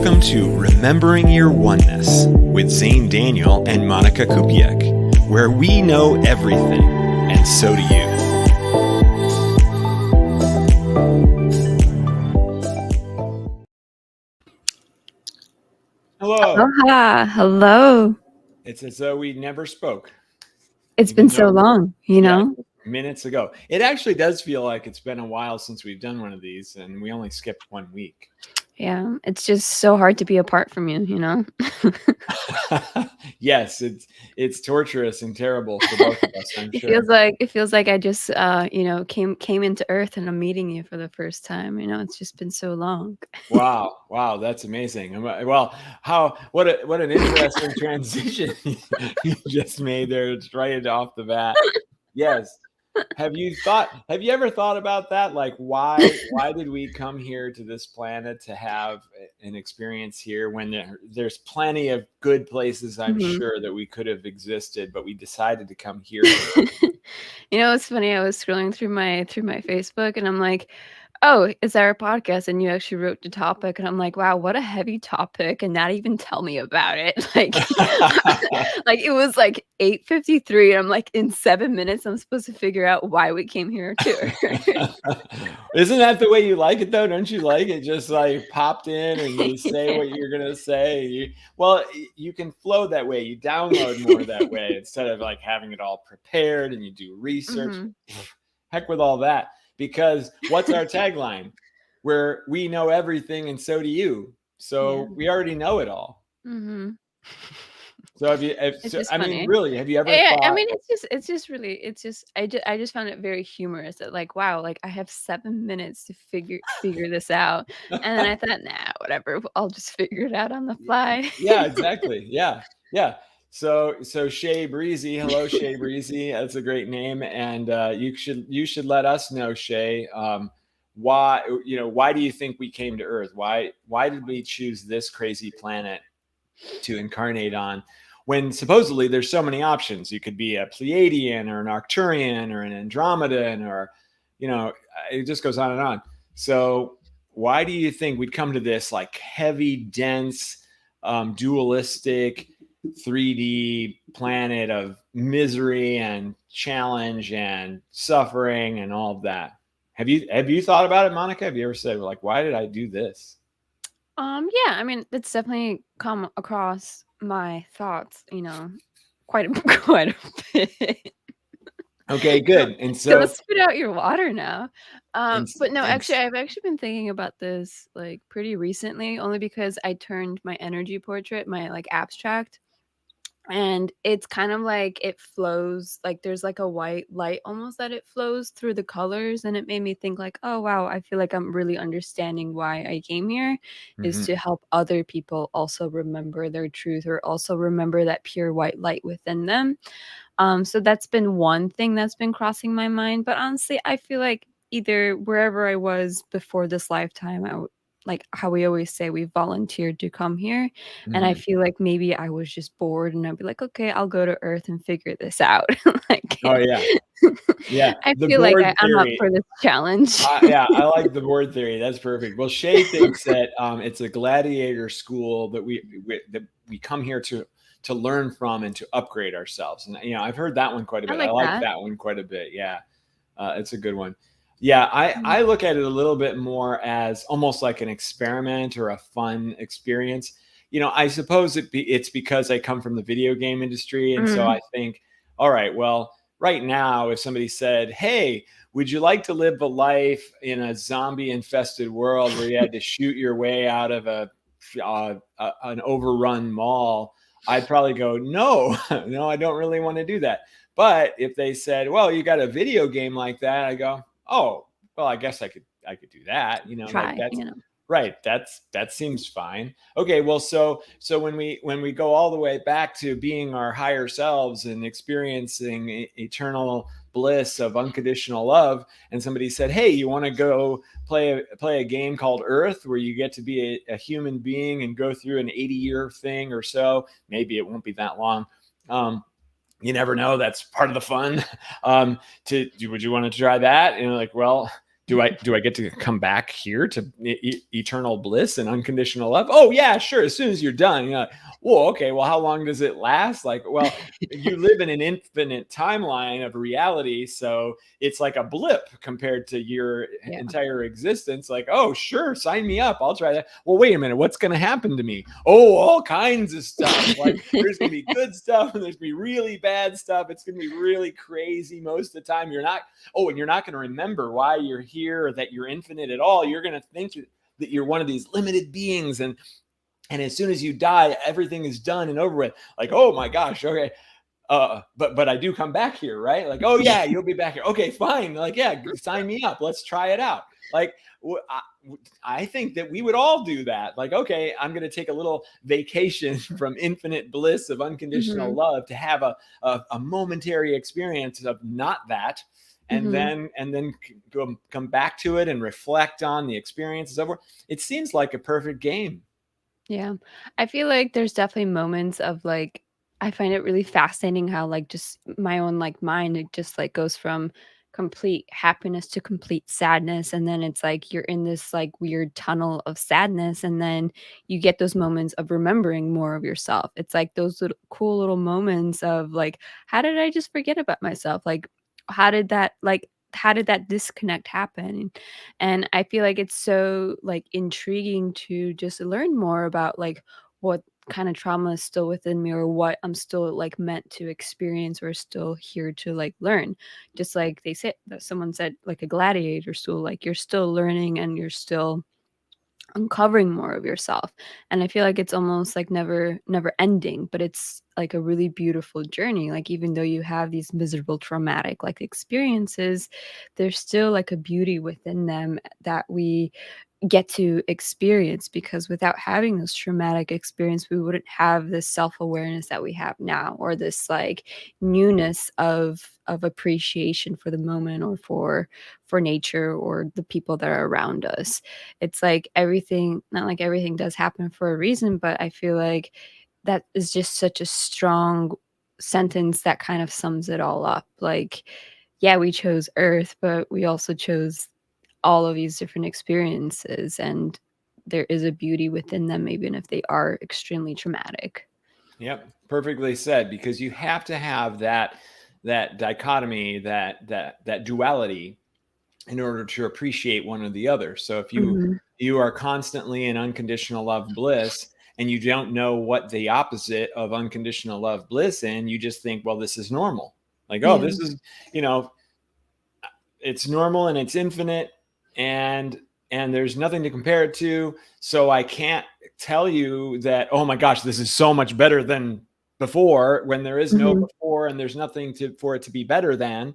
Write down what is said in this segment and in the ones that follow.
Welcome to Remembering Your Oneness with Zane Daniel and Monika Kupiec, where we know everything, and so do you. Hello. Aloha. Hello. It's as though we never spoke. It's been so long, Minutes ago. It actually does feel like it's been a while since we've done one of these, and we only skipped 1 week. Yeah, it's just so hard to be apart from you, Yes, it's torturous and terrible for both of us, I'm sure. It feels like I just came into Earth and I'm meeting you for the first time. It's just been so long. Wow, that's amazing. Well, what an interesting transition you just made there. It's right off the bat. Yes. Have you ever thought about that? Like, why did we come here to this planet to have an experience here when there's plenty of good places, I'm sure, that we could have existed, but we decided to come here. It's funny. I was scrolling through my Facebook and I'm like, oh, is there a podcast? And you actually wrote the topic, and I'm like, wow, what a heavy topic, and not even tell me about it. Like it was like 8:53, and I'm like, in 7 minutes, I'm supposed to figure out why we came here to Earth. Isn't that the way you like it, though? Don't you like it just like popped in and you say what you're gonna say? You can flow that way. You download more that way instead of like having it all prepared and you do research. Heck with all that. Because what's our tagline? Where we know everything and so do you. So we already know it all. So have you? Really, have you ever thought? I mean, I just found it very humorous that like, wow, like I have 7 minutes to figure this out, and then I thought, nah, whatever, I'll just figure it out on the fly. Yeah, exactly. Yeah. So Shay Breezy, hello Shay Breezy. That's a great name, and you should let us know, Shay. Why do you think we came to Earth? Why did we choose this crazy planet to incarnate on, when supposedly there's so many options? You could be a Pleiadian or an Arcturian or an Andromedan, or it just goes on and on. So why do you think we'd come to this like heavy, dense, dualistic 3D planet of misery and challenge and suffering and all of that? Have you thought about it, Monika? Have you ever said, like, why did I do this? Yeah, I mean, it's definitely come across my thoughts, quite a bit. Okay, good. And so let's spit out your water now. But no, actually, I've actually been thinking about this like pretty recently, only because I turned my energy portrait, my like abstract, and it's kind of like it flows, like there's like a white light almost that it flows through the colors, and it made me think like, oh wow, I feel like I'm really understanding why I came here is to help other people also remember their truth, or also remember that pure white light within them. So that's been one thing that's been crossing my mind. But honestly, I feel like either wherever I was before this lifetime, like how we always say, we volunteered to come here. And I feel like maybe I was just bored and I'd be like, okay, I'll go to Earth and figure this out. Like, oh yeah. Yeah. I feel like I'm up for this challenge. Yeah, I like the board theory. That's perfect. Well, Shay thinks that it's a gladiator school that we come here to learn from and to upgrade ourselves. And I've heard that one quite a bit. I like that one quite a bit. Yeah, it's a good one. Yeah, I look at it a little bit more as almost like an experiment or a fun experience. I suppose it's because I come from the video game industry, and so I think, all right, well, right now, if somebody said, hey, would you like to live a life in a zombie-infested world where you had to shoot your way out of an overrun mall, I'd probably go, no, no, I don't really want to do that. But if they said, well, you got a video game like that, I go, oh, well, I guess I could do that. Try, right. That seems fine. Okay. Well, so when we go all the way back to being our higher selves and experiencing eternal bliss of unconditional love, and somebody said, hey, you want to go play a game called Earth where you get to be a human being and go through an 80-year thing or so, maybe it won't be that long. You never know. That's part of the fun. Would you want to try that? Like, well, do I get to come back here to eternal bliss and unconditional love? Oh yeah, sure. As soon as you're done, you're like, well, okay. Well, how long does it last? Like, well, you live in an infinite timeline of reality, so it's like a blip compared to your Yeah. entire existence. Like, oh, sure, sign me up. I'll try that. Well, wait a minute. What's going to happen to me? Oh, all kinds of stuff. Like, there's going to be good stuff and there's going to be really bad stuff. It's going to be really crazy most of the time. And you're not going to remember why you're here or that you're infinite at all. You're going to think that you're one of these limited beings, and as soon as you die, everything is done and over with. Like, oh my gosh, okay. But I do come back here, right? Like, oh yeah, you'll be back here. Okay, fine. Like, yeah, sign me up. Let's try it out. Like, I think that we would all do that. Like, okay, I'm going to take a little vacation from infinite bliss of unconditional Mhm. love to have a momentary experience of not that, and Mhm. then come back to it and reflect on the experiences over. It seems like a perfect game. Yeah. I feel like there's definitely moments of, like, I find it really fascinating how, like, just my own, like, mind, it just, like, goes from complete happiness to complete sadness, and then it's like you're in this, like, weird tunnel of sadness, and then you get those moments of remembering more of yourself. It's like those little cool little moments of, like, "How did I just forget about myself?" Like, how did that disconnect happen? And I feel like it's so, like, intriguing to just learn more about, like, what kind of trauma is still within me or what I'm still, like, meant to experience or still here to, like, learn. Just like they said that someone said, like, a gladiator school, like, you're still learning and you're still uncovering more of yourself. And I feel like it's almost like never ending, but it's like a really beautiful journey. Like even though you have these miserable traumatic like experiences, there's still like a beauty within them that we get to experience, because without having this traumatic experience we wouldn't have this self-awareness that we have now, or this like newness of appreciation for the moment or for nature or the people that are around us. It's like everything, not like everything does happen for a reason, but I feel like that is just such a strong sentence that kind of sums it all up. Like, yeah, we chose Earth, but we also chose all of these different experiences, and there is a beauty within them, even if they are extremely traumatic. Yep, perfectly said. Because you have to have that dichotomy, that duality, in order to appreciate one or the other. So if Mhm. you are constantly in unconditional love bliss and you don't know what the opposite of unconditional love bliss in, you just think, well, this is normal. Like, oh, Yeah. this is, you know, it's normal and it's infinite, and there's nothing to compare it to. So I can't tell you that, oh my gosh, this is so much better than before, when there is no Mhm. before and there's nothing to for it to be better than.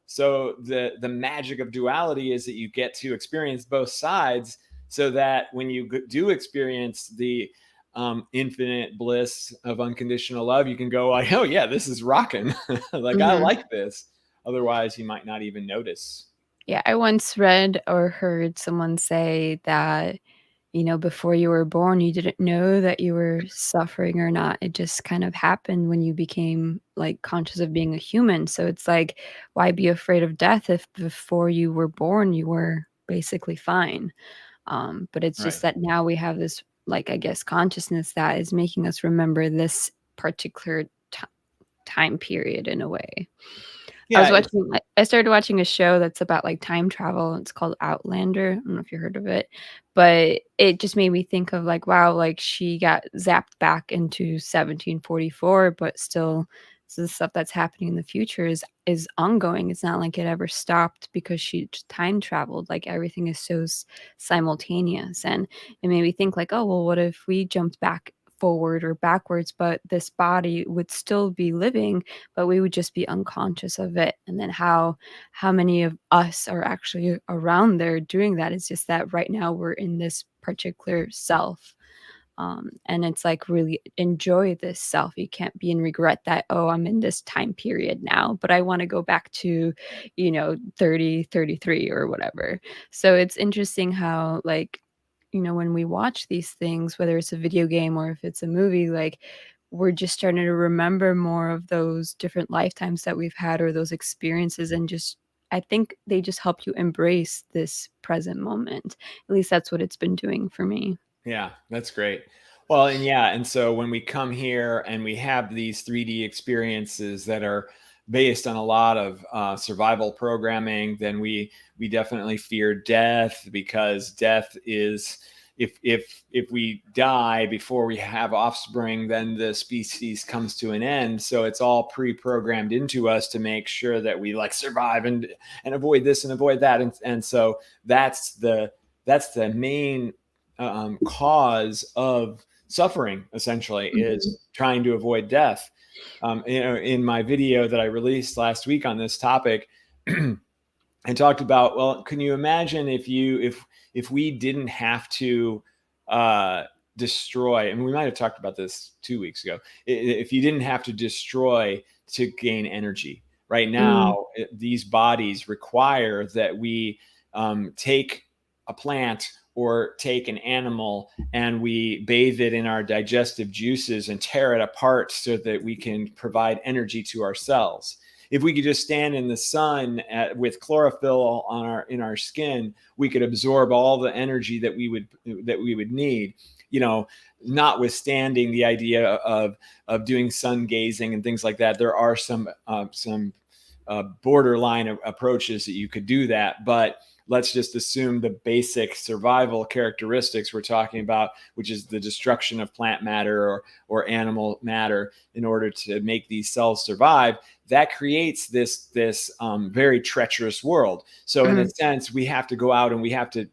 So the magic of duality is that you get to experience both sides, so that when you do experience the infinite bliss of unconditional love, you can go like, oh yeah, this is rocking. Like, I Mhm. like this. Otherwise, you might not even notice. Yeah, I once read or heard someone say that, before you were born, you didn't know that you were suffering or not. It just kind of happened when you became, like, conscious of being a human. So it's like, why be afraid of death if before you were born, you were basically fine? But it's Right. just that now we have this, like, I guess, consciousness that is making us remember this particular time period in a way. Yeah. It's I started watching a show that's about, like, time travel. It's called Outlander. I don't know if you heard of it, but it just made me think of, like, wow, like, she got zapped back into 1744, but still, so the stuff that's happening in the future is ongoing. It's not like it ever stopped because she just time traveled. Like, everything is so simultaneous, and it made me think, like, "Oh, well, what if we jumped back forward or backwards, but this body would still be living, but we would just be unconscious of it." And then how many of us are actually around there doing that? It's just that right now we're in this particular self. And it's like, really enjoy this self. You can't be in regret that, oh, I'm in this time period now, but I want to go back to, 30, 33 or whatever. So it's interesting how, like, when we watch these things, whether it's a video game or if it's a movie, like, we're just starting to remember more of those different lifetimes that we've had or those experiences, and just I think they just help you embrace this present moment. At least that's what it's been doing for me. Yeah, that's great. Well, and yeah, and so when we come here and we have these 3D experiences that are based on a lot of survival programming, then we definitely fear death, because death is, if we die before we have offspring, then the species comes to an end. So it's all pre-programmed into us to make sure that we like survive and avoid this and avoid that, and so that's the main cause of suffering, essentially, Mhm. is trying to avoid death. In my video that I released last week on this topic, I talked about, well, can you imagine if we didn't have to destroy, and we might have talked about this 2 weeks ago, if you didn't have to destroy to gain energy. Right Mm. now, these bodies require that we take a plant or take an animal and we bathe it in our digestive juices and tear it apart so that we can provide energy to our cells. If we could just stand in the sun with chlorophyll in our skin, we could absorb all the energy that we would need. Notwithstanding the idea of doing sun gazing and things like that, there are some borderline approaches that you could do that, but let's just assume the basic survival characteristics we're talking about, which is the destruction of plant matter or animal matter in order to make these cells survive. That creates this very treacherous world. So in a Mm. sense, we have to go out and we have to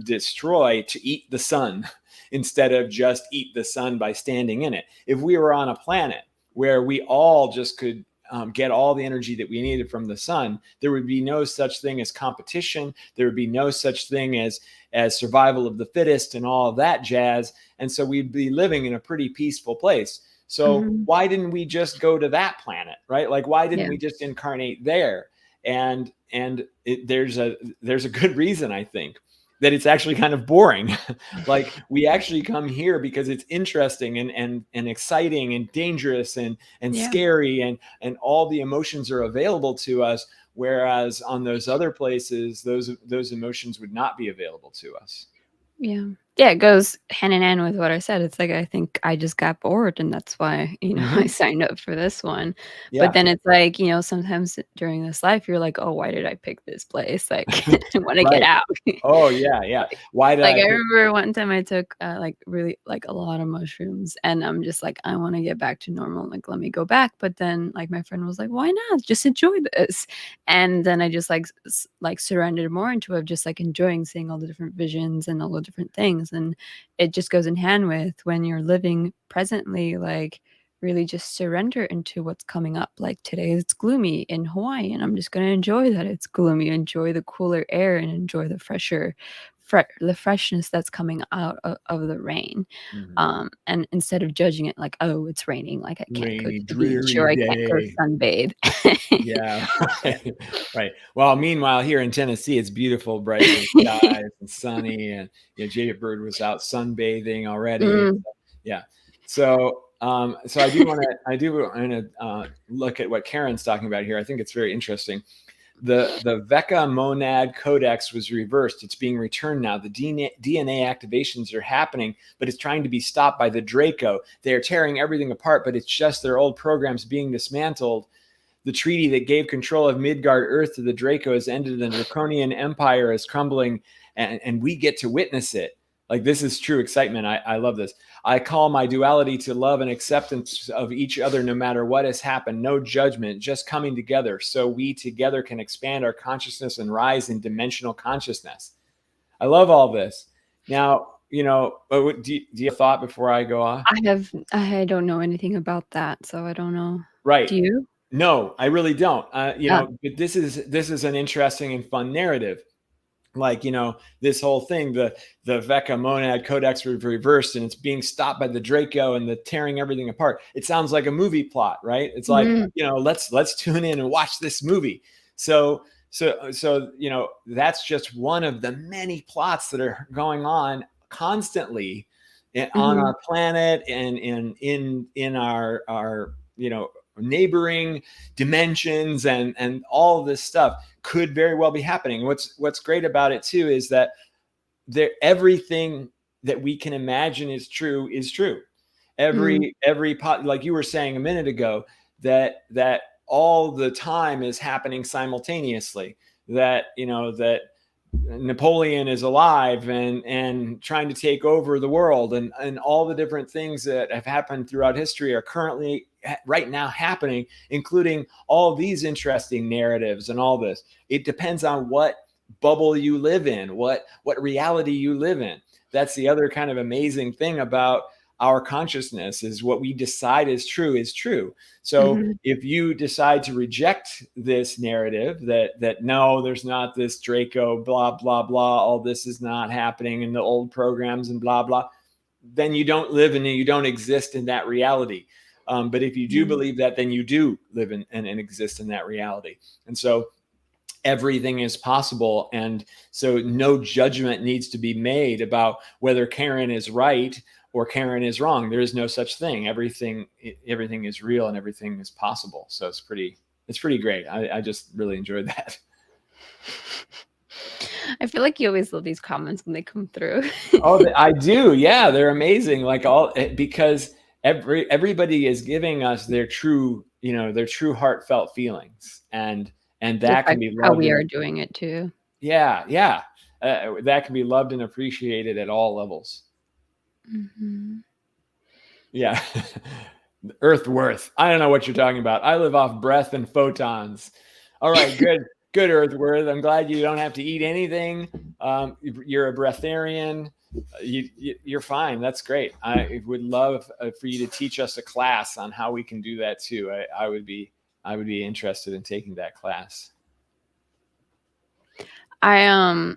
destroy to eat the sun instead of just eat the sun by standing in it. If we were on a planet where we all just could get all the energy that we needed from the sun, there would be no such thing as competition. There would be no such thing as survival of the fittest and all of that jazz. And so we'd be living in a pretty peaceful place. So Mhm. why didn't we just go to that planet, right? Like, why didn't Yeah. we just incarnate there? And there's a good reason, I think, that it's actually kind of boring. Like, we actually come here because it's interesting and exciting and dangerous and Yeah. scary, and all the emotions are available to us, whereas on those other places, those emotions would not be available to us. Yeah. Yeah, it goes hand in hand with what I said. It's like I think I just got bored and that's why, I Hmm. signed up for this one. But Yeah. then it's like, sometimes during this life you're like, "Oh, why did I pick this place?" Like, I wanna get Right. out. Oh yeah, yeah. Like Why did like, I I pick? remember one time I took, like, really like, a lot of mushrooms, and I'm just like, "I wanna get back to normal, like, let me go back," but then, like, my friend was like, "Why not? Just enjoy this." And then I just, like, surrendered more into it, just, like, enjoying seeing all the different visions and all the different things, and it just goes in hand with when you're living presently, like, really just surrender into what's coming up. Like, today it's gloomy in Hawaii, and I'm just gonna enjoy that it's gloomy, enjoy the cooler air, and enjoy the the freshness that's coming out of the rain. Mhm. And instead of judging it like, "Oh, it's raining, like, I can't go Rainy, to the beach dreary or I can't go day. sunbathe." Yeah, right, right. Well, meanwhile, here in Tennessee, it's beautiful, bright blue skies and sunny, and Jacob Bird was out sunbathing already. Mm, Yeah. So I do want to look at what Karen's talking about here. I think it's very interesting. The VECA monad codex was reversed. It's being returned now. The DNA activations are happening, but it's trying to be stopped by the Draco. They are tearing everything apart, but it's just their old programs being dismantled. The treaty that gave control of Midgard Earth to the Draco has ended. The Draconian Empire is crumbling, and we get to witness it. Like, this is true excitement. I love this. I call my duality to love and acceptance of each other no matter what has happened. No judgment, just coming together so we together can expand our consciousness and rise in dimensional consciousness. I love all this. Now, do you have a thought before I go off? I don't know anything about that, so I don't know. Right. Do you? No, I really don't. Oh. But this is an interesting and fun narrative. Like, this whole thing, the Vecca monad codex was reversed and it's being stopped by the Draco and the tearing everything apart. It sounds like a movie plot, right? It's like, Mm, let's tune in and watch this movie. So that's just one of the many plots that are going on constantly on mhm, our planet and in our neighboring dimensions and all of this stuff could very well be happening. What's great about it too is that everything that we can imagine is true is true. Like you were saying a minute ago, that all the time is happening simultaneously. That that Napoleon is alive and trying to take over the world, and all the different things that have happened throughout history are currently right now happening, including all these interesting narratives and all this. It depends on what bubble you live in, what reality you live in. That's the other kind of amazing thing about our consciousness, is what we decide is true is true. So if you decide to reject this narrative that no, there's not this Draco, blah, blah, blah, all this is not happening in the old programs and blah, blah, then you don't live and you don't exist in that reality. But if you do believe that, then you do live in and exist in that reality. And so everything is possible. And so no judgment needs to be made about whether Karen is right or Karen is wrong. There is no such thing. Everything is real and everything is possible. So it's pretty great. I just really enjoyed that. I feel like you always love these comments when they come through. Oh, I do. Yeah, they're amazing. Because everybody is giving us their true heartfelt feelings, and that can be loved. How we are doing it too. Yeah. That can be loved and appreciated at all levels. Yeah. Earth worth. I don't know what you're talking about. I live off breath and photons. All right, good. Good, Earthworth. I'm glad you don't have to eat anything. You're a breatharian. You're fine. That's great. I would love for you to teach us a class on how we can do that too. I would be interested in taking that class. I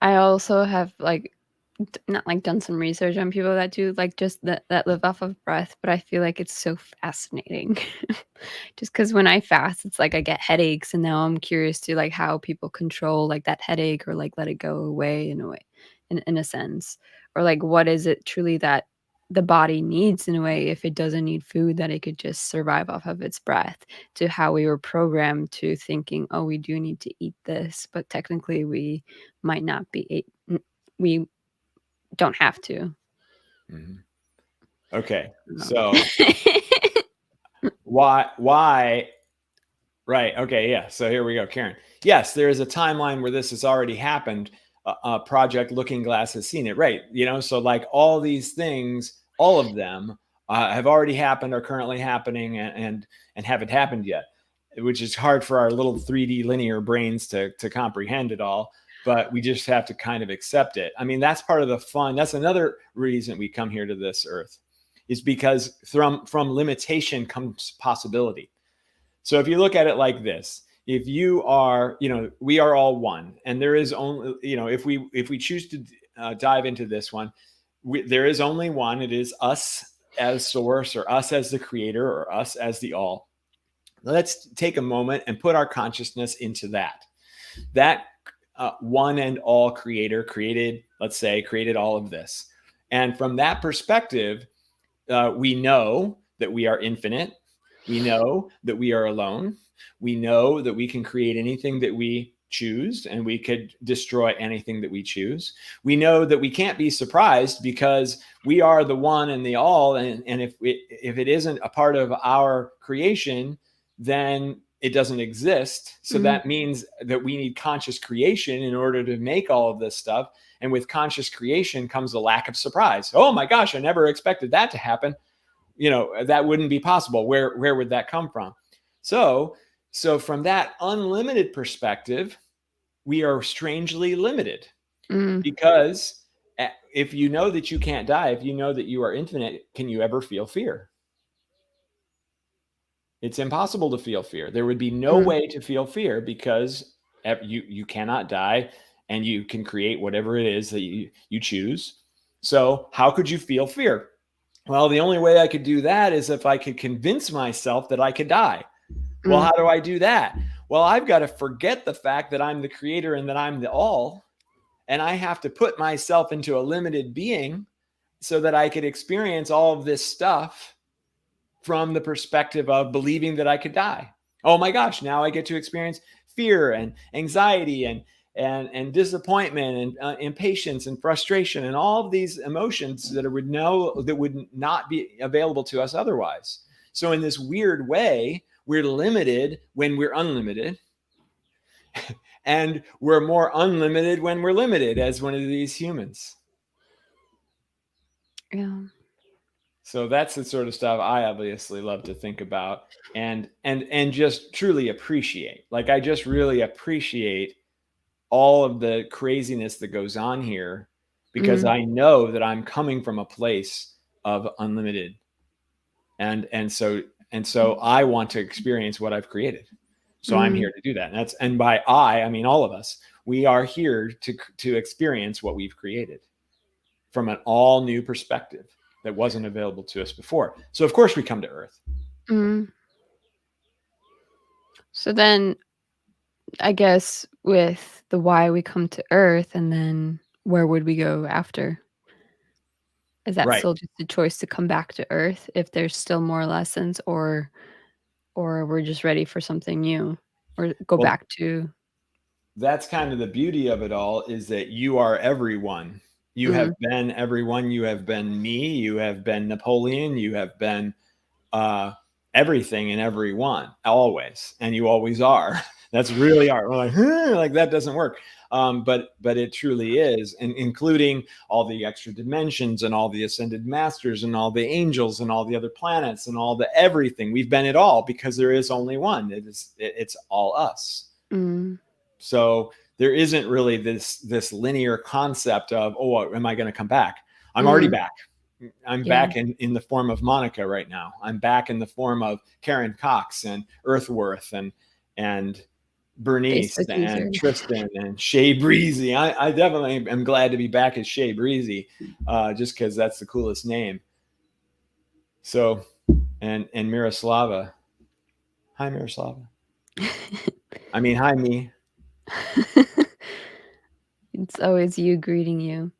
also have not done some research on people that do just that live off of breath, but I feel like it's so fascinating. Just because when I fast, it's like I get headaches, and now I'm curious to how people control that headache, or let it go away in a sense, or what is it truly that the body needs in a way, if it doesn't need food, that it could just survive off of its breath, to how we were programmed to thinking, oh, we do need to eat this, but technically we might not be we don't have to. Okay. So why? Right. Okay. Yeah. So here we go, Karen. Yes, there is a timeline where this has already happened. Project Looking Glass has seen it. Right. So all these things, all of them have already happened, are currently happening, and haven't happened yet, which is hard for our little 3D linear brains to comprehend it all. But we just have to kind of accept it. I mean, that's part of the fun. That's another reason we come here to this earth, is because from limitation comes possibility. So if you look at it like this, if you are, we are all one, and there is only, if we choose to dive into this one, there is only one. It is us as source, or us as the creator, or us as the all. Let's take a moment and put our consciousness into that. One and all creator created all of this. And from that perspective, we know that we are infinite. We know that we are alone. We know that we can create anything that we choose, and we could destroy anything that we choose. We know that we can't be surprised, because we are the one and the all. And if it isn't a part of our creation, then it doesn't exist. So that means that we need conscious creation in order to make all of this stuff. And with conscious creation comes a lack of surprise. Oh my gosh, I never expected that to happen. That wouldn't be possible. Where would that come from? So from that unlimited perspective, we are strangely limited, because if you know that you can't die, if you know that you are infinite, can you ever feel fear? It's impossible to feel fear. There would be no way to feel fear, because you cannot die, and you can create whatever it is that you choose. So how could you feel fear? Well, the only way I could do that is if I could convince myself that I could die. Well, how do I do that? Well, I've got to forget the fact that I'm the creator and that I'm the all, and I have to put myself into a limited being so that I could experience all of this stuff from the perspective of believing that I could die. Oh my gosh, now I get to experience fear and anxiety and disappointment and impatience and frustration and all of these emotions that would not be available to us otherwise. So in this weird way, we're limited when we're unlimited. And we're more unlimited when we're limited as one of these humans. Yeah. So that's the sort of stuff I obviously love to think about and just truly appreciate. Like, I just really appreciate all of the craziness that goes on here, because I know that I'm coming from a place of unlimited. And so I want to experience what I've created. So I'm here to do that. And by I mean all of us. We are here to experience what we've created from an all new perspective that wasn't available to us before. So of course we come to Earth. So then I guess with the why we come to Earth, and then where would we go after? Is that still just a choice to come back to Earth if there's still more lessons, or we're just ready for something new, or go back to? That's kind of the beauty of it all, is that you are everyone. You have been everyone. You have been me. You have been Napoleon. You have been everything and everyone always, and you always are. That's really hard. We're like that doesn't work. But it truly is, and including all the extra dimensions and all the ascended masters and all the angels and all the other planets and all the everything. We've been it all, because there is only one. It's all us. So there isn't really this linear concept of, oh, am I going to come back? I'm already back. I'm back in the form of Monika right now. I'm back in the form of Karen Cox and Earthworth and Bernice and Tristan and Shay Breezy. I definitely am glad to be back as Shay Breezy, just because that's the coolest name. So, and Miroslava. Hi, Miroslava. I mean, hi, me. It's always you greeting you.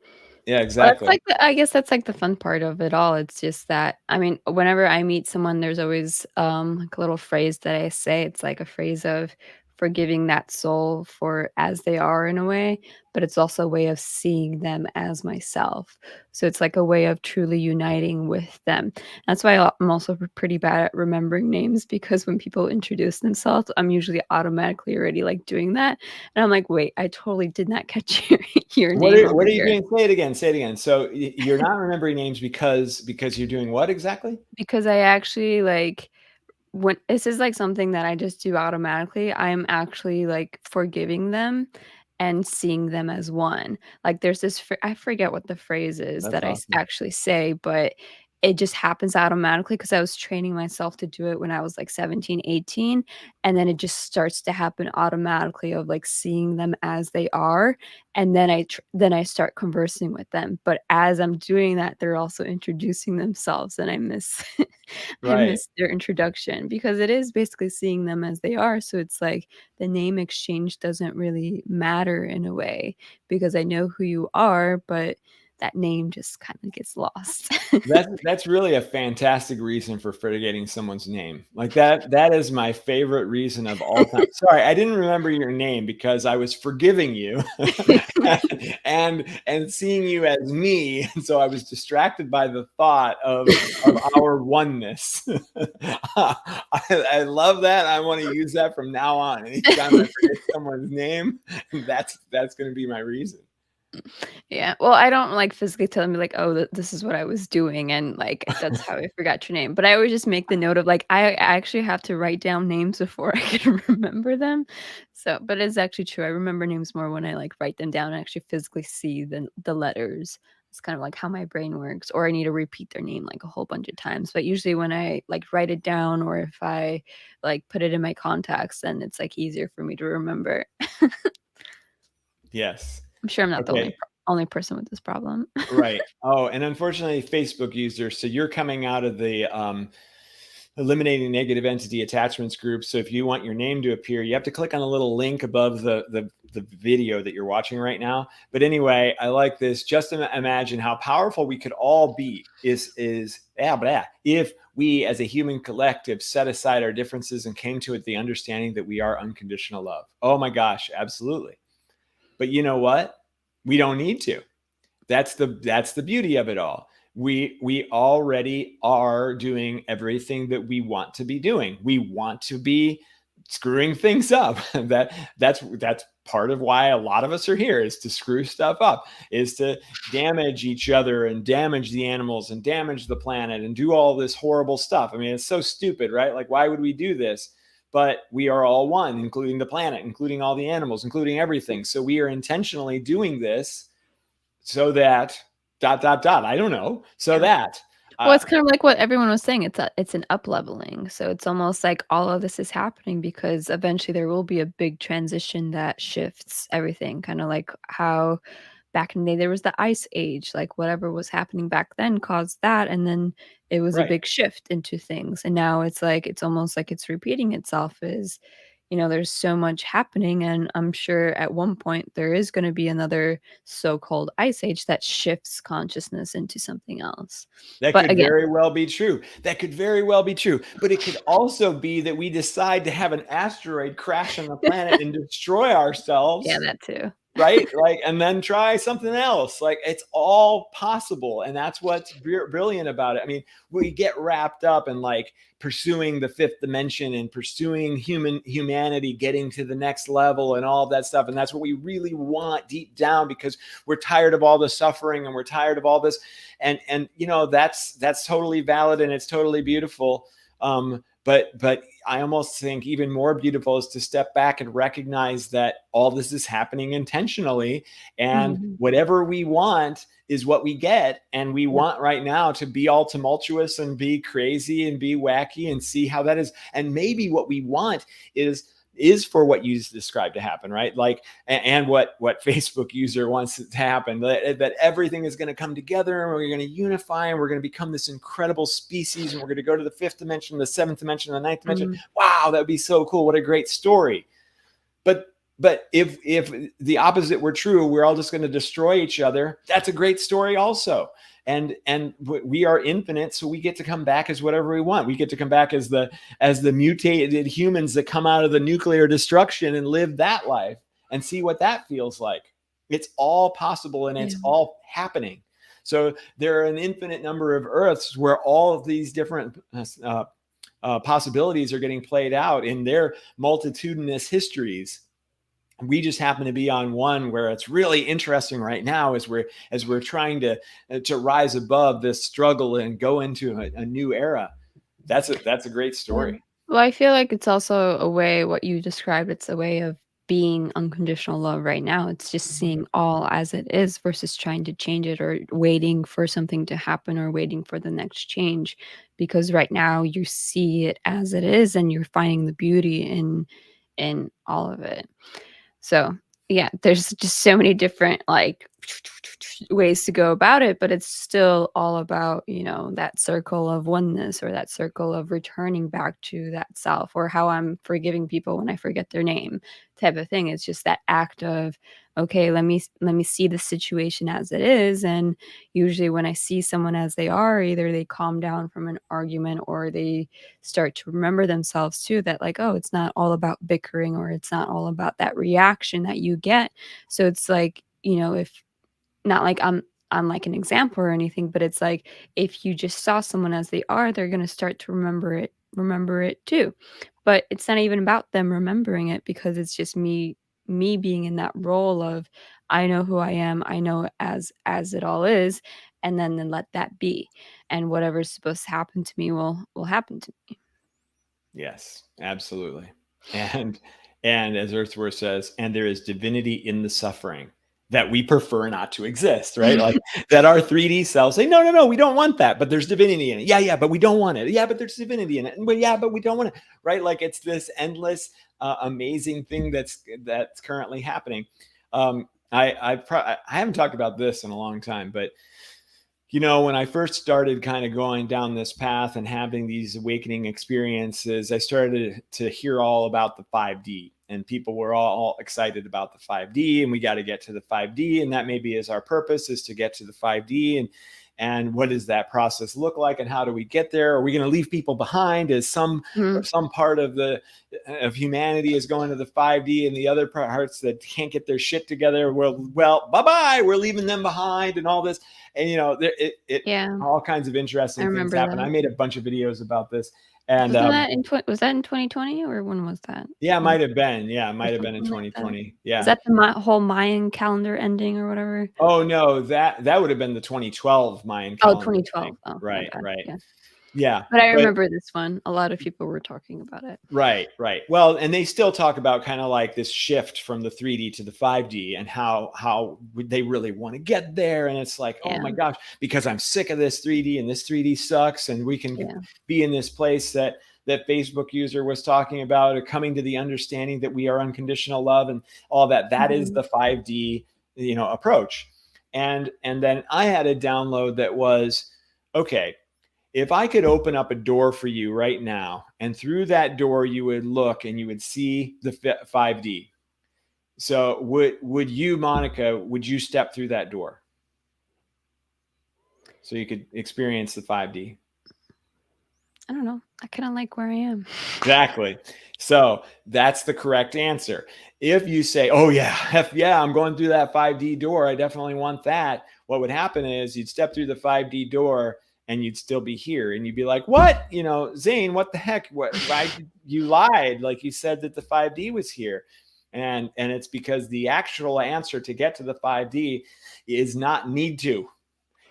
Yeah, exactly. Well, I guess that's like the fun part of it all. It's just that, I mean, whenever I meet someone, there's always like a little phrase that I say. It's like a phrase of forgiving that soul for as they are in a way, but it's also a way of seeing them as myself. So it's like a way of truly uniting with them. That's why I'm also pretty bad at remembering names, because when people introduce themselves, I'm usually automatically already like doing that. And I'm like, wait, I totally did not catch your name over What are you here. doing? Say it again. Say it again. So you're not remembering names because you're doing what exactly? Because I actually like, when this is like something that I just do automatically, I'm actually like forgiving them and seeing them as one. Like there's this I forget what the phrase is That's that awesome. actually say, but it just happens automatically because I was training myself to do it when I was like 17, 18, and then it just starts to happen automatically of like seeing them as they are, and then I start conversing with them. But as I'm doing that, they're also introducing themselves, and I miss I Right. miss their introduction, because it is basically seeing them as they are. So it's like the name exchange doesn't really matter in a way, because I know who you are, but that name just kind of gets lost. That's really a fantastic reason for forgetting someone's name. Like that is my favorite reason of all time. Sorry, I didn't remember your name because I was forgiving you and seeing you as me. And so I was distracted by the thought of our oneness. I love that. I want to use that from now on. Anytime I forget someone's name, that's going to be my reason. Yeah. Well, I don't like physically tell me like, oh, this is what I was doing, and like that's how I forgot your name. But I always just make the note of like, I actually have to write down names before I can remember them. So, but it's actually true. I remember names more when I like write them down and actually physically see the letters. It's kind of like how my brain works, or I need to repeat their name like a whole bunch of times. But usually when I like write it down, or if I like put it in my contacts, then it's like easier for me to remember. Yes. I'm sure I'm not the Okay. only person with this problem. Right. Oh, and unfortunately, Facebook users. So you're coming out of the eliminating negative entity attachments group. So if you want your name to appear, you have to click on a little link above the the video that you're watching right now. But anyway, I like this. Just imagine how powerful we could all be if we as a human collective set aside our differences and came to it the understanding that we are unconditional love. Oh my gosh, absolutely. But you know what? We don't need to. That's the beauty of it all. We already are doing everything that we want to be doing. We want to be screwing things up. That's part of why a lot of us are here, is to screw stuff up, is to damage each other and damage the animals and damage the planet and do all this horrible stuff. I mean, it's so stupid, right? Like, why would we do this? But we are all one, including the planet, including all the animals, including everything. So we are intentionally doing this so that ... I don't know. So that Well, it's kind of like what everyone was saying. It's an up leveling. So it's almost like all of this is happening because eventually there will be a big transition that shifts everything. Kind of like how back in the day there was the ice age. Like whatever was happening back then caused that, and then it was a right. big shift into things. And now it's like it's almost like it's repeating itself. There's so much happening, and I'm sure at one point there is going to be another so-called ice age that shifts consciousness into something else. That But could again, very well be true. That could very well be true. But it could also be that we decide to have an asteroid crash on the planet and destroy yeah, ourselves, that too. right? Like, and then try something else. Like, it's all possible, and that's what's brilliant about it. I mean, we get wrapped up in like pursuing the fifth dimension and pursuing humanity getting to the next level and all of that stuff, and that's what we really want deep down, because we're tired of all the suffering and we're tired of all this, and that's totally valid and it's totally beautiful. But I almost think even more beautiful is to step back and recognize that all this is happening intentionally, and Mhm. whatever we want is what we get. And we Yep. want right now to be all tumultuous and be crazy and be wacky and see how that is. And maybe what we want is for what you described to happen, right? Like, and what Facebook user wants to happen, that everything is going to come together and we're going to unify and we're going to become this incredible species and we're going to go to the fifth dimension, the seventh dimension, the ninth dimension. Mhm. Wow, that would be so cool. What a great story. But if the opposite were true, we're all just going to destroy each other. That's a great story also. And we are infinite, so we get to come back as whatever we want. We get to come back as the mutated humans that come out of the nuclear destruction and live that life and see what that feels like. It's all possible and it's Yeah. all happening. So there are an infinite number of Earths where all of these different possibilities are getting played out in their multitudinous histories. We just happen to be on one where it's really interesting right now as we're trying to rise above this struggle and go into a new era. That's a great Yeah. story. Well, I feel like it's also a way what you described, it's a way of being unconditional love right now. It's just seeing all as it is versus trying to change it or waiting for something to happen or waiting for the next change. Because right now you see it as it is and you're finding the beauty in all of it. So, yeah, there's just so many different, like, ways to go about it, but it's still all about, that circle of oneness or that circle of returning back to that self, or how I'm forgiving people when I forget their name type of thing. It's just that act of, okay, let me see the situation as it is. And usually when I see someone as they are, either they calm down from an argument or they start to remember themselves too, that like, oh, it's not all about bickering or it's not all about that reaction that you get. So it's like, if not like I'm like an example or anything, but it's like if you just saw someone as they are, they're gonna start to remember it too. But it's not even about them remembering it because it's just me being in that role of I know who I am, I know as it all is, and then let that be. And whatever's supposed to happen to me will happen to me. Yes, absolutely. And as Earthworth says, and there is divinity in the suffering that we prefer not to exist, right? Like that our 3D cells say, no, no, no, we don't want that, but there's divinity in it. Yeah, yeah, but we don't want it. Yeah, but there's divinity in it. But yeah, but we don't want it, right? Like it's this endless, amazing thing that's currently happening. I haven't talked about this in a long time, but when I first started kind of going down this path and having these awakening experiences, I started to hear all about the 5D. and people were all excited about the 5D, and we got to get to the 5D, and that maybe is our purpose, is to get to the 5D. And what does that process look like, and how do we get there? Are we going to leave people behind? Is some part of humanity is going to the 5D, and the other parts that can't get their shit together, well, bye-bye, we're leaving them behind, and all this. And all kinds of interesting things happen. I made a bunch of videos about this. And was that in 2020, or when was that? Yeah, it might have been. Yeah, it might have been in 2020. Like yeah. Is that the whole Mayan calendar ending or whatever? Oh, no, that would have been the 2012 Mayan calendar. 2012. Oh, right. Yeah. But I remember this one. A lot of people were talking about it. Right. Well, and they still talk about kind of like this shift from the 3D to the 5D, and how they really want to get there. And it's like, oh my gosh, because I'm sick of this 3D, and this 3D sucks. And we can be in this place that Facebook user was talking about, coming to the understanding that we are unconditional love and all that. That is the 5D, approach. And then I had a download that was, okay, if I could open up a door for you right now, and through that door you would look and you would see the 5D. So would you, Monica, would you step through that door so you could experience the 5D? I don't know. I kind of like where I am. Exactly. So that's the correct answer. If you say, oh yeah, I'm going through that 5D door, I definitely want that. What would happen is you'd step through the 5D door and you'd still be here, and you'd be like, what, Zane, what the heck? Why you lied? Like, you said that the 5D was here. And it's because the actual answer to get to the 5D is not need to.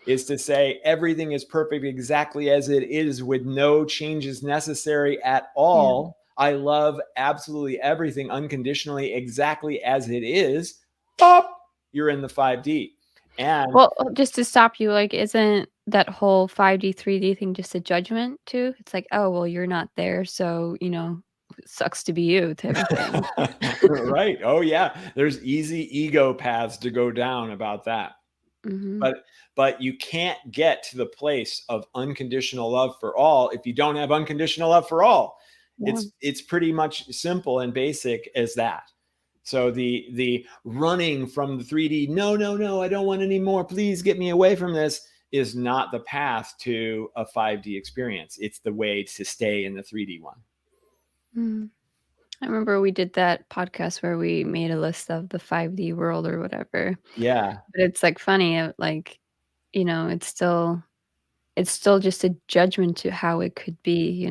Is to say everything is perfect exactly as it is, with no changes necessary at all. Yeah. I love absolutely everything unconditionally exactly as it is. Pop, you're in the 5D. And well, just to stop you, like, isn't that whole 5D, 3D thing just a judgment too? It's like, oh, well, you're not there, so, it sucks to be you type of thing. Right. Oh yeah. There's easy ego paths to go down about that. Mm-hmm. But you can't get to the place of unconditional love for all if you don't have unconditional love for all. Yeah. It's pretty much simple and basic as that. So the running from the 3D, no, I don't want any more, please get me away from this, is not the path to a 5D experience. It's the way to stay in the 3D one. Mm. I remember we did that podcast where we made a list of the 5D world or whatever. Yeah. But it's like funny, like, it's still just a judgment to how it could be,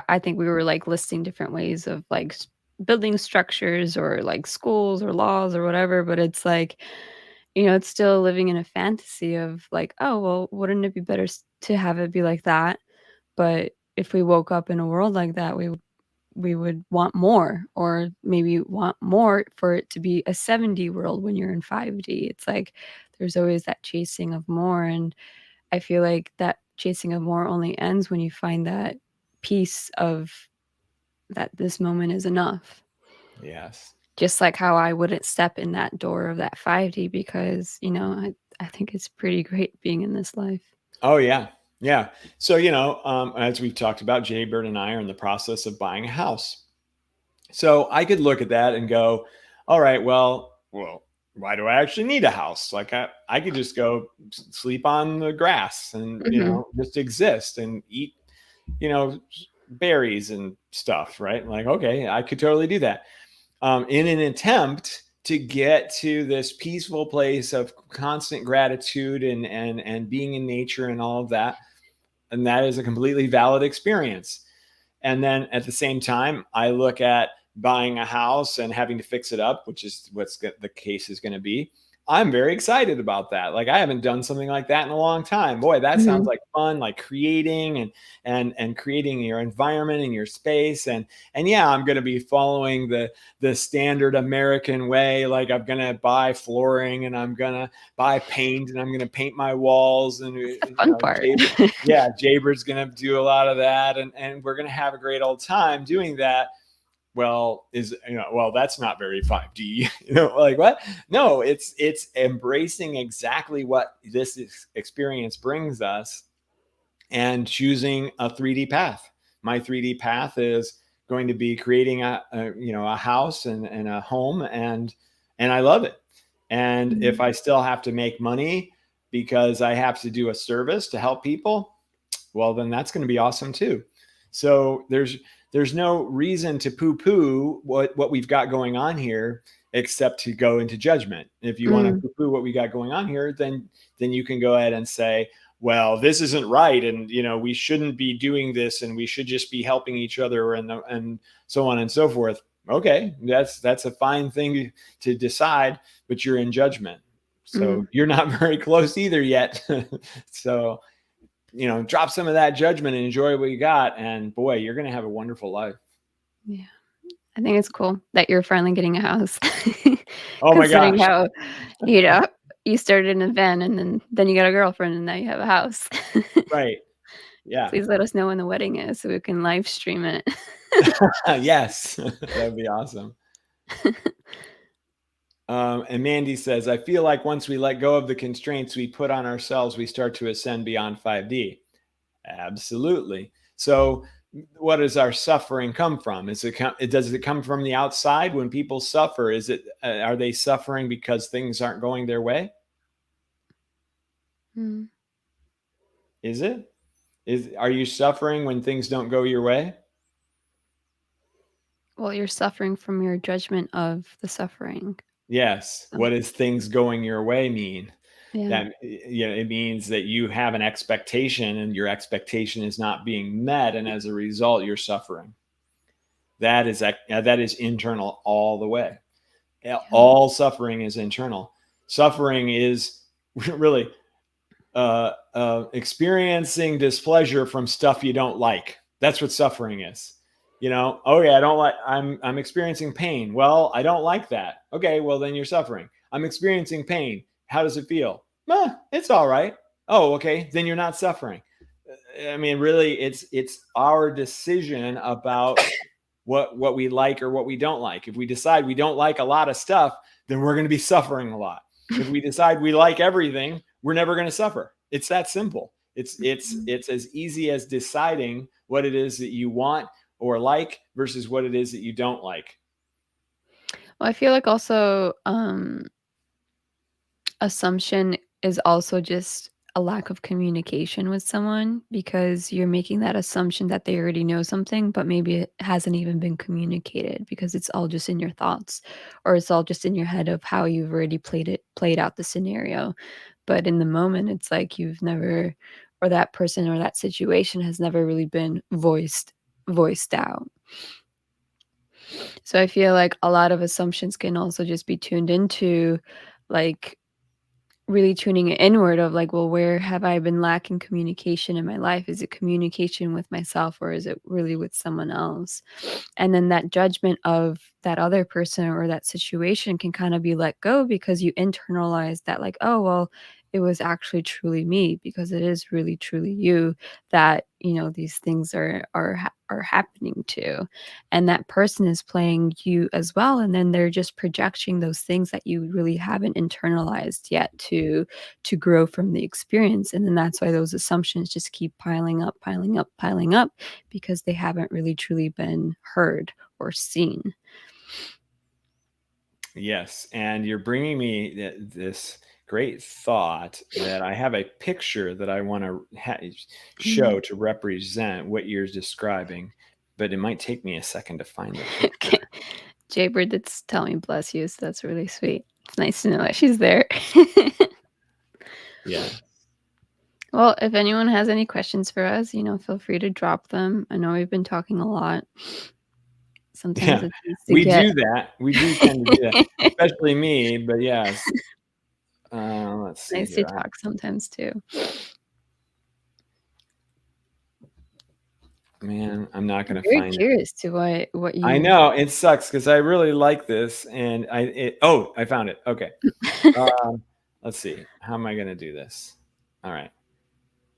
I think we were like listing different ways of like building structures or like schools or laws or whatever, but it's like, it's still living in a fantasy of like, oh, well, wouldn't it be better to have it be like that? But if we woke up in a world like that, we would want more, or maybe want more for it to be a 7D world when you're in 5D. It's like there's always that chasing of more, and I feel like that chasing of more only ends when you find that piece of that this moment is enough. Yes. Just like how I wouldn't step in that door of that 5D because, I think it's pretty great being in this life. Oh, yeah. Yeah. So, as we've talked about, Jaybird and I are in the process of buying a house. So I could look at that and go, all right, well, why do I actually need a house? Like I could just go sleep on the grass and, just exist and eat, berries and stuff, right? Like, okay, I could totally do that. In an attempt to get to this peaceful place of constant gratitude and being in nature and all of that. And that is a completely valid experience. And then at the same time, I look at buying a house and having to fix it up, which is what's the case is going to be. I'm very excited about that. Like, I haven't done something like that in a long time. Boy, that sounds like fun, like creating and creating your environment and your space. And yeah, I'm going to be following the standard American way. Like, I'm going to buy flooring and I'm going to buy paint and I'm going to paint my walls. And the fun part. Jaybir's going to do a lot of that. And we're going to have a great old time doing that. Well, that's not very 5D, like what? No, it's embracing exactly what this experience brings us and choosing a 3D path. My 3D path is going to be creating a house and a home, and I love it. And if I still have to make money because I have to do a service to help people, well, then that's going to be awesome too. So there's no reason to poo-poo what we've got going on here, except to go into judgment. If you want to poo-poo what we got going on here, then you can go ahead and say, well, this isn't right, and we shouldn't be doing this, and we should just be helping each other, and so on and so forth. Okay, that's a fine thing to decide, but you're in judgment. So you're not very close either yet. So drop some of that judgment and enjoy what you got, and boy, you're going to have a wonderful life. Yeah. I think it's cool that you're finally getting a house. Oh my Considering gosh. how, you started in a van, and then you got a girlfriend, and now you have a house. Right. Yeah. Please let us know when the wedding is so we can live stream it. Yes. That'd be awesome. And Mandy says, I feel like once we let go of the constraints we put on ourselves, we start to ascend beyond 5D. Absolutely. So what does our suffering come from? Does it come from the outside? When people suffer, are they suffering because things aren't going their way? Is it? Are you suffering when things don't go your way? Well, you're suffering from your judgment of the suffering. Yes. What does things going your way mean? Yeah. That it means that you have an expectation, and your expectation is not being met, and as a result, you're suffering. That is internal all the way. Yeah. All suffering is internal. Suffering is really experiencing displeasure from stuff you don't like. That's what suffering is. Okay, I'm experiencing pain. Well, I don't like that. Okay, well, then you're suffering. I'm experiencing pain. How does it feel? It's all right. Oh, okay, then you're not suffering. I mean, really, it's our decision about what we like or what we don't like. If we decide we don't like a lot of stuff, then we're going to be suffering a lot. If we decide we like everything, we're never going to suffer. It's that simple. It's as easy as deciding what it is that you want or like versus what it is that you don't like. Well, I feel like also assumption is also just a lack of communication with someone, because you're making that assumption that they already know something, but maybe it hasn't even been communicated because it's all just in your thoughts, or it's all just in your head of how you've already played out the scenario. But in the moment, it's like you've never, or that person or that situation has never really been voiced out. So I feel like a lot of assumptions can also just be tuned into, like, really tuning it inward of like, well, where have I been lacking communication in my life? Is it communication with myself, or is it really with someone else? And then that judgment of that other person or that situation can kind of be let go, because you internalize that, like, oh, well, it was actually truly me, because it is really truly you that these things are happening to, and that person is playing you as well, and then they're just projecting those things that you really haven't internalized yet to grow from the experience. And then that's why those assumptions just keep piling up, because they haven't really truly been heard or seen. Yes, and you're bringing me this great thought that I have a picture that I want to show to represent what you're describing, but it might take me a second to find the picture. Jaybird that's telling me bless you, so that's really sweet. It's nice to know that she's there. Yeah. Well, if anyone has any questions for us, feel free to drop them. I know we've been talking a lot. Sometimes Yeah, it's easy to we get. do that. We do tend to do that, especially me, but yes. Let's see Nice here. to talk sometimes too. Man, I'm not going to Very find it. curious to what you. I know it sucks because I really like this, and I found it. Okay. Let's see. How am I going to do this? All right.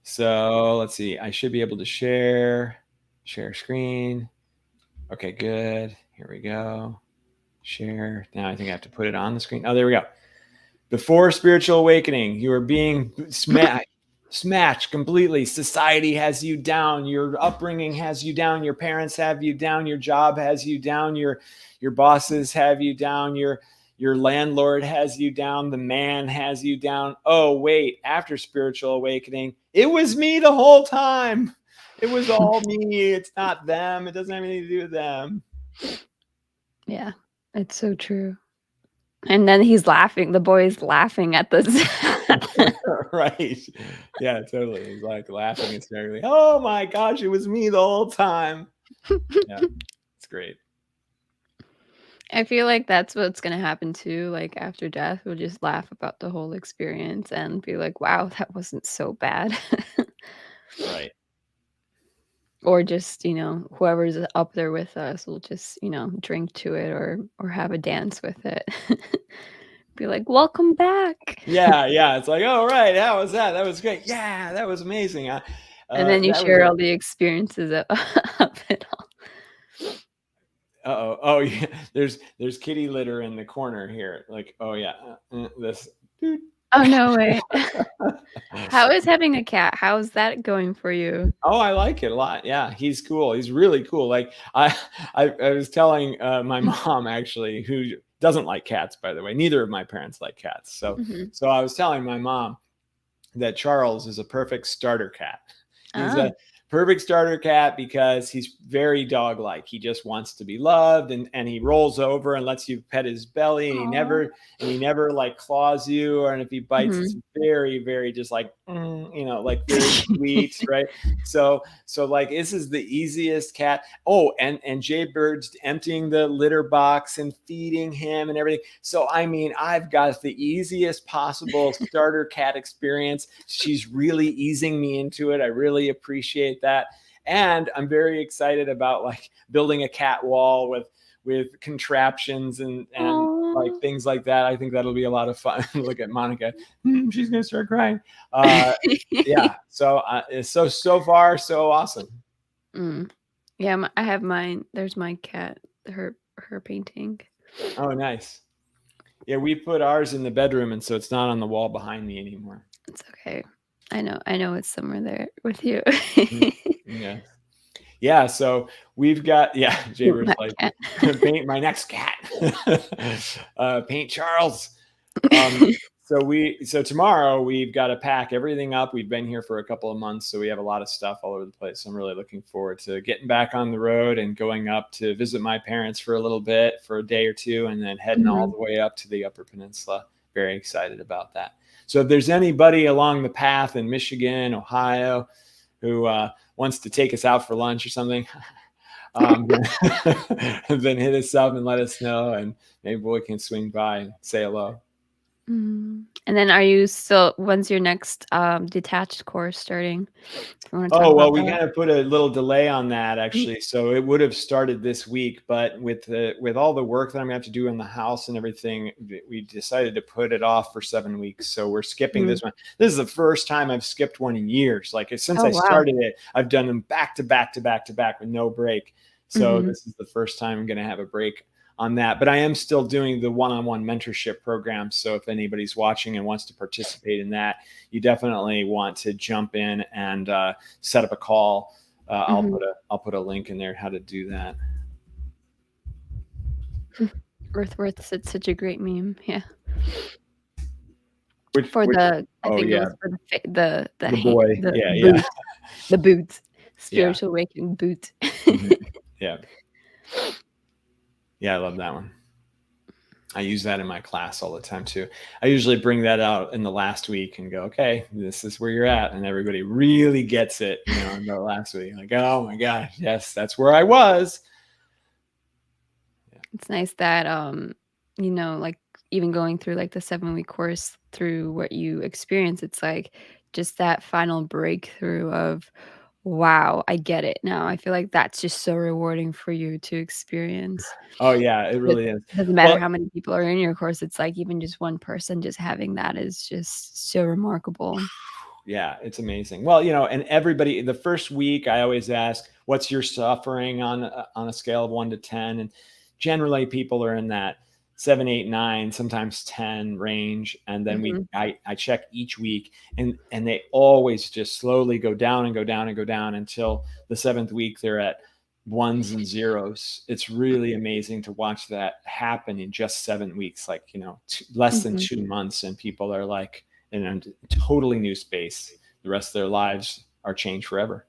So let's see. I should be able to share screen. Okay, good. Here we go. Share. Now I think I have to put it on the screen. Oh, there we go. Before spiritual awakening, you are being smacked. smashed completely. Society has you down. Your upbringing has you down. Your parents have you down. Your job has you down. Your bosses have you down. Your landlord has you down. The man has you down. Oh, wait, after spiritual awakening, it was me the whole time. It was all me. It's not them. It doesn't have anything to do with them. Yeah, it's so true. And then he's laughing. The boy's laughing at this. Right. Yeah, totally. He's like laughing hysterically. Oh my gosh, it was me the whole time. Yeah, it's great. I feel like that's what's gonna happen too, like, after death, we'll just laugh about the whole experience and be like, "Wow, that wasn't so bad." Right. Or just, whoever's up there with us will just, drink to it or have a dance with it. Be like, "Welcome back." Yeah, yeah. It's like, oh, right. How was that? That was great. Yeah, that was amazing. And then you That was share all the experiences of it all. uh-oh. Oh, yeah. There's kitty litter in the corner here. Like, oh yeah. This dude. Oh, no way. How is having a cat? How is that going for you? Oh, I like it a lot. Yeah, he's cool. He's really cool. Like I was telling my mom actually, who doesn't like cats, by the way. Neither of my parents like cats. So Mhm. so I was telling my mom that Charles is a perfect starter cat. He's Oh. a perfect starter cat because he's very dog-like. He just wants to be loved, and he rolls over and lets you pet his belly, and Aw. he never like claws you, and if he bites, it's Mhm. very, very just like like very sweet, right? So like this is the easiest cat. Oh, and Jay Bird's emptying the litter box and feeding him and everything. So I mean, I've got the easiest possible starter cat experience. She's really easing me into it. I really appreciate that. And I'm very excited about like building a cat wall with contraptions and like Aw. things like that. I think that'll be a lot of fun. Look at Monica. She's gonna start crying. Yeah. So far so awesome. Mm. Yeah, I have mine. There's my cat, her painting. Oh, nice. Yeah, we put ours in the bedroom, and so it's not on the wall behind me anymore. It's okay. I know it's somewhere there with you. Mhm. Yeah. Yeah, so we've got Jaber's My like, cat. "Paint my next cat." Paint Charles. Um, so tomorrow we've got to pack everything up. We've been here for a couple of months, so we have a lot of stuff all over the place. So I'm really looking forward to getting back on the road and going up to visit my parents for a little bit, for a day or two, and then heading all Mhm. the way up to the Upper Peninsula. Very excited about that. So if there's anybody along the path in Michigan, Ohio, who wants to take us out for lunch or something, then hit us up and let us know, and maybe we can swing by and say hello. And then when's your next, detached course starting? If you wanna talk Oh, well, about we that? kind of put a little delay on that Mm. actually. So it would have started this week, but with all the work that I'm gonna have to do in the house and everything, we decided to put it off for 7 weeks. So we're skipping Mhm. this one. This is the first time I've skipped one in years. Like since Oh, I wow. started it, I've done them back to back to back to back with no break. So Mhm. this is the first time I'm gonna have a break on that. But I am still doing the one-on-one mentorship program. So if anybody's watching and wants to participate in that, you definitely want to jump in and set up a call. Mhm. I'll put a link in there how to do that. Earthworth said such a great meme, yeah. For Which the I oh think it yeah, was for the the ha boy. the Yeah, yeah, boot, the boots, yeah. spiritual awakening boot. Mhm. Yeah. Yeah, I love that one. I use that in my class all the time too. I usually bring that out in the last week and go, okay, this is where you're at. And everybody really gets it, in the last week. Like, oh my gosh, yes, that's where I was. Yeah. It's nice that, like, even going through, like, the 7-week course through what you experience, it's, like, just that final breakthrough of, "Wow, I get it now." I feel like that's just so rewarding for you to experience. Oh yeah, it It really is. doesn't matter Well, how many people are in your course, it's, like, even just one person just having that is just so remarkable. yeah, it's amazing. Well, and everybody, the first week, I always ask, "What's your suffering on a scale of 1 to 10?" And generally, people are in that 7, 8, 9, sometimes 10 range. And then Mhm. I check each week, and they always just slowly go down and go down and go down until the 7th week they're at ones and zeros. It's really amazing to watch that happen in just 7 weeks, like, less than Mhm. 2 months. And people are like in a totally new space. The rest of their lives are changed forever.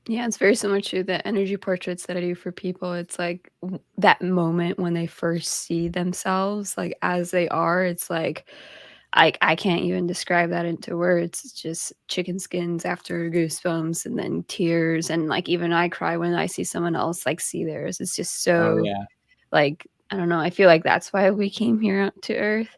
Yeah, it's very similar to the energy portraits that I do for people. It's like that moment when they first see themselves, like as they are. It's like I can't even describe that into words. It's just chicken skins after goosebumps, and then tears, and like even I cry when I see someone else like see theirs. It's just Oh so yeah. like I don't know. I feel like that's why we came here to Earth,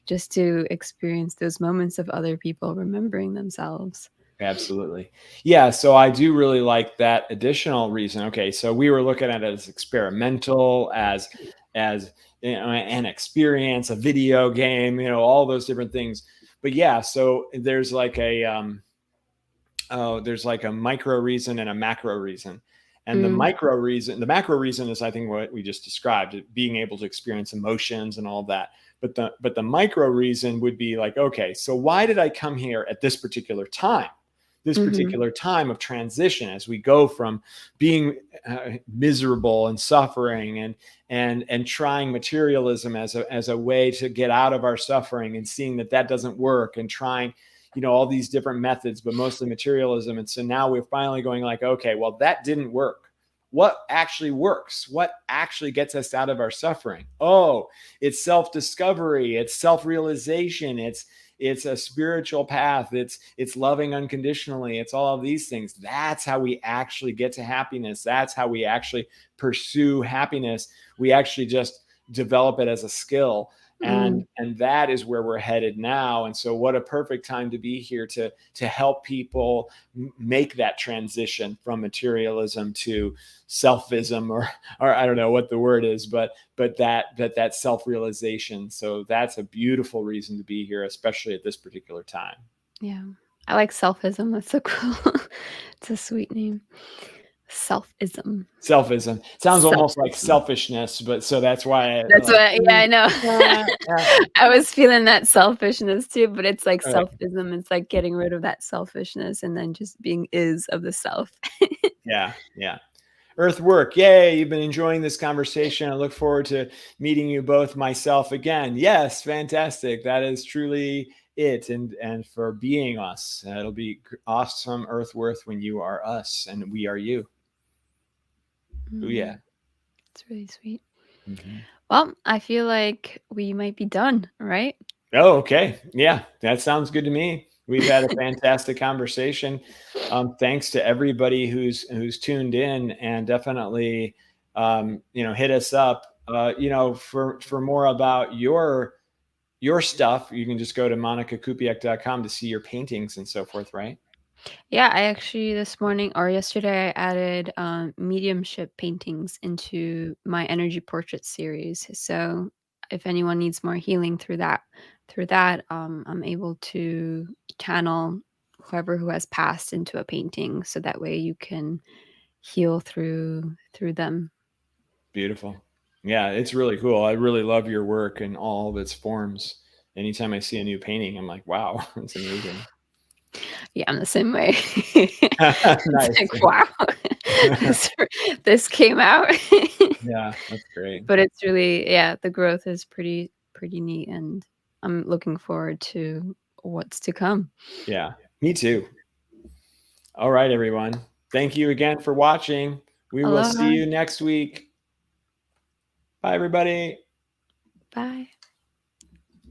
just to experience those moments of other people remembering themselves. Absolutely. Yeah, so I do really like that additional reason. Okay, so we were looking at it as experimental, as an experience, a video game, all those different things. But yeah, so there's like a micro reason and a macro reason. And Mm, the macro reason is, I think, what we just described, being able to experience emotions and all that. But the micro reason would be like, okay, so why did I come here at this particular time? This mhm, particular time of transition, as we go from being miserable and suffering, and trying materialism as a way to get out of our suffering, and seeing that doesn't work, and trying all these different methods, but mostly materialism. And so now we're finally going like, okay, well, that didn't work. What actually works? What actually gets us out of our suffering? Oh, it's self-discovery, it's self-realization, it's a spiritual path, it's loving unconditionally, it's all of these things. That's how we actually get to happiness. That's how we actually pursue happiness. We actually just develop it as a skill. and mm. and that is where we're headed now. And so what a perfect time to be here to help people make that transition from materialism to selfism, or I don't know what the word is, but that self-realization. So that's a beautiful reason to be here, especially at this particular time. Yeah. I like selfism, that's so cool. It's a sweet name. Selfism. Selfism sounds almost like Selfism. selfishness, but so that's why I'm That's like, what yeah, I know. yeah. I was feeling that selfishness too, but it's like All right. selfism, it's like getting rid of that selfishness and then just being is of the self. Yeah, yeah. Earth work. Yay, you've been enjoying this conversation. I look forward to meeting you both, myself, again. Yes, fantastic. That is truly it. And for being us. It'll be awesome, Earth worth, when you are us and we are you. Oh yeah. Mm, it's really sweet. Mhm. Well, I feel like we might be done, right? Oh, okay. Yeah, that sounds good to me. We've had a fantastic conversation. Thanks to everybody who's tuned in, and definitely, hit us up. For more about your stuff, you can just go to monikakupiak.com to see your paintings and so forth, right? Yeah, I actually this morning or yesterday I added mediumship paintings into my energy portrait series. So if anyone needs more healing through that, I'm able to channel whoever who has passed into a painting, so that way you can heal through them. Beautiful. Yeah, it's really cool. I really love your work in all of its forms. Anytime I see a new painting, I'm like, wow, that's amazing. Yeah, I'm the same way. It's Nice. like, wow, this this came out. Yeah, that's great. But it's really yeah, the growth is pretty neat, and I'm looking forward to what's to come. Yeah, me too. All right, everyone. Thank you again for watching. We will see Aloha. you next week. Bye, everybody. Bye.